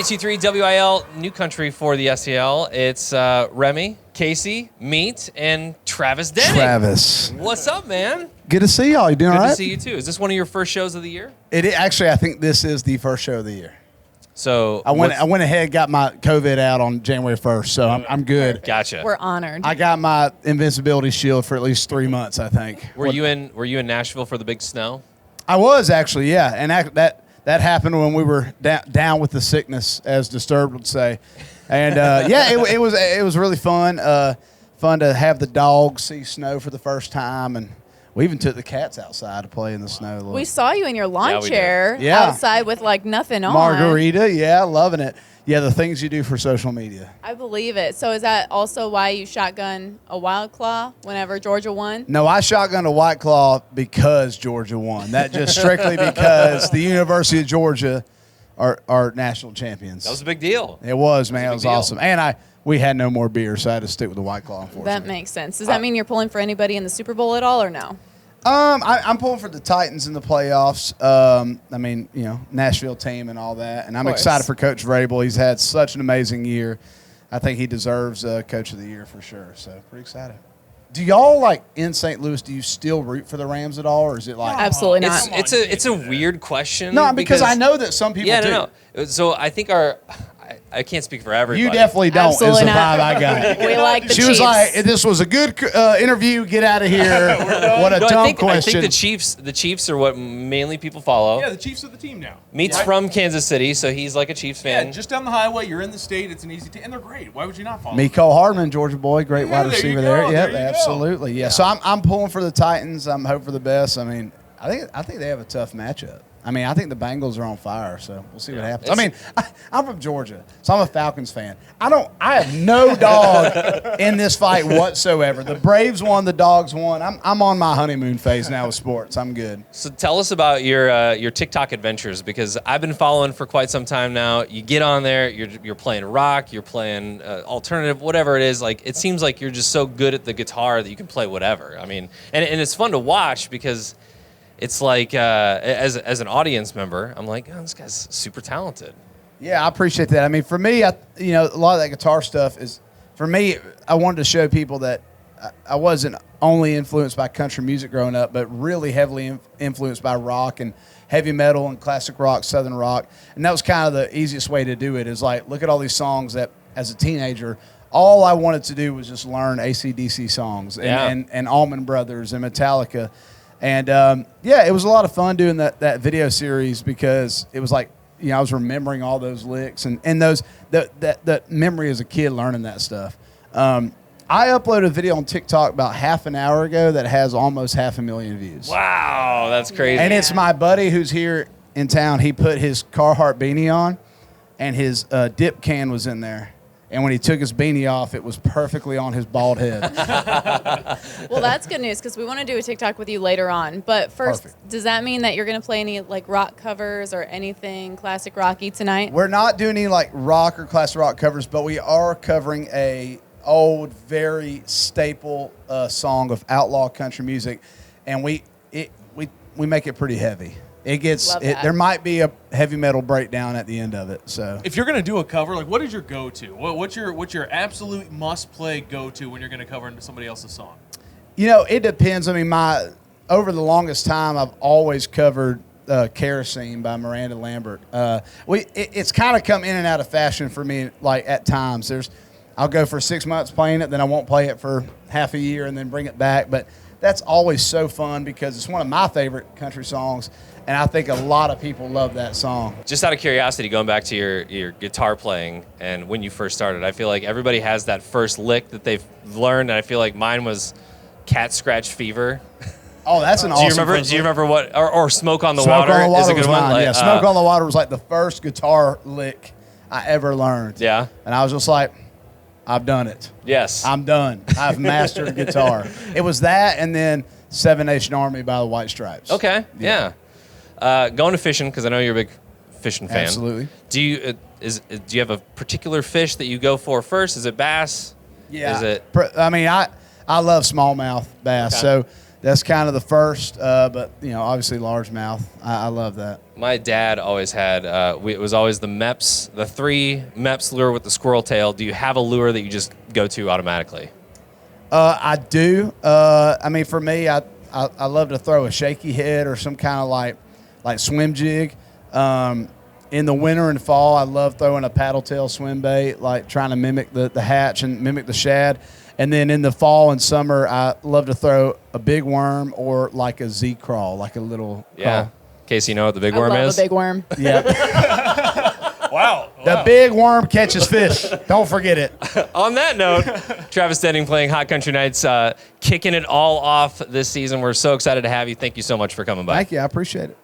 92.3 WIL, New Country for the SEL. It's Remy, Casey, Meat, and Travis Denning. Travis. What's up, man? Good to see y'all. You doing all right? Good to see you, too. Is this one of your first shows of the year? Actually, I think this is the first show of the year. So I went ahead, got my COVID out on January 1st, so I'm good. Gotcha. We're honored. I got my invincibility shield for at least 3 months, I think. Were you in Nashville for the big snow? I was actually, yeah, and that happened when we were down with the sickness, as Disturbed would say, and yeah, it was really fun. Fun to have the dogs see snow for the first time, and we even took the cats outside to play in the snow. We saw you in your lawn chair Yeah. outside with like nothing on. Margarita, yeah, loving it. Yeah, the things you do for social media. I believe it. So is that also why you shotgun a Wild Claw whenever Georgia won? No, I shotgunned a White Claw because Georgia won. That just strictly because the University of Georgia are national champions. That was a big deal. It was, man. It was awesome. And we had no more beer, so I had to stick with the White Claw, unfortunately. That makes sense. Does that mean you're pulling for anybody in the Super Bowl at all, or no? I'm pulling for the Titans in the playoffs. I mean, Nashville team and all that. And I'm excited for Coach Vrabel. He's had such an amazing year. I think he deserves Coach of the Year for sure. So pretty excited. Do y'all, in St. Louis, do you still root for the Rams at all, or is it like... Absolutely not. It's a weird question. No, because I know that some people do. No. So I think I can't speak for everybody. You definitely don't. Absolutely is the not. vibe I got. We like the Chiefs. She was like, "This was a good interview. Get out of here." What a dumb question. I think the Chiefs are what mainly people follow. Yeah, the Chiefs are the team now. Meat's from Kansas City, so he's like a Chiefs fan. Yeah, just down the highway. You're in the state. It's an easy team, and they're great. Why would you not follow? Cole Hardman, Georgia boy, great wide receiver there. Yep, There you go. absolutely. Yeah. So I'm pulling for the Titans. I'm hoping for the best. I mean, I think they have a tough matchup. I mean, I think the Bengals are on fire, so we'll see what happens. I mean, I'm from Georgia, so I'm a Falcons fan. I have no dog in this fight whatsoever. The Braves won, the Dogs won. I'm on my honeymoon phase now with sports. I'm good. So tell us about your TikTok adventures, because I've been following for quite some time now. You get on there, you're playing rock, you're playing alternative, whatever it is. Like, it seems like you're just so good at the guitar that you can play whatever. I mean, and it's fun to watch because it's like, as an audience member, I'm like, oh, this guy's super talented. Yeah, I appreciate that. I mean, for me, a lot of that guitar stuff is, for me, I wanted to show people that I wasn't only influenced by country music growing up, but really heavily influenced by rock and heavy metal and classic rock, southern rock. And that was kind of the easiest way to do it, is like, look at all these songs that, as a teenager, all I wanted to do was just learn AC/DC songs and Allman Brothers and Metallica. And, it was a lot of fun doing that video series, because it was like, I was remembering all those licks and that memory as a kid learning that stuff. I uploaded a video on TikTok about half an hour ago that has almost 500,000 views. Wow, that's crazy. And it's my buddy who's here in town. He put his Carhartt beanie on, and his dip can was in there. And when he took his beanie off, it was perfectly on his bald head. Well, that's good news, because we want to do a TikTok with you later on. But first, Does that mean that you're going to play any rock covers or anything classic rocky tonight? We're not doing any rock or classic rock covers, but we are covering a old, very staple song of outlaw country music, and we make it pretty heavy. It gets there might be a heavy metal breakdown at the end of it. So if you're gonna do a cover, what is your go-to? What's your absolute must-play go-to when you're gonna cover into somebody else's song? It depends. I mean, over the longest time, I've always covered "Kerosene" by Miranda Lambert. It's kind of come in and out of fashion for me. At times, I'll go for 6 months playing it, then I won't play it for half a year, and then bring it back. But that's always so fun, because it's one of my favorite country songs. And I think a lot of people love that song. Just out of curiosity, going back to your guitar playing and when you first started, I feel like everybody has that first lick that they've learned, and I feel like mine was Cat Scratch Fever. Oh, that's an awesome Do you remember what, or Smoke on the Smoke Water? on the Water is a good one. Yeah, Smoke on the Water was the first guitar lick I ever learned. Yeah. And I was just like, I've done it. Yes. I'm done. I've mastered guitar. It was that, and then Seven Nation Army by the White Stripes. Okay, yeah. Going to fishing, because I know you're a big fishing fan. Absolutely. Do you have a particular fish that you go for first? Is it bass? Yeah. Is it? I mean, I love smallmouth bass. Okay. So that's kind of the first. But obviously largemouth. I love that. My dad always had. It was always the Meps, the 3 Meps lure with the squirrel tail. Do you have a lure that you just go to automatically? I do. I mean, for me, I love to throw a shaky head or some kind of like swim jig. In the winter and fall, I love throwing a paddle tail swim bait, like trying to mimic the hatch and mimic the shad. And then in the fall and summer, I love to throw a big worm or like a Z crawl, like a little crawl. Casey, you know what the big I worm love is? a big worm. Yeah. Wow. The big worm catches fish. Don't forget it. On that note, Travis Denning playing Hot Country Nights, kicking it all off this season. We're so excited to have you. Thank you so much for coming by. Thank you. I appreciate it.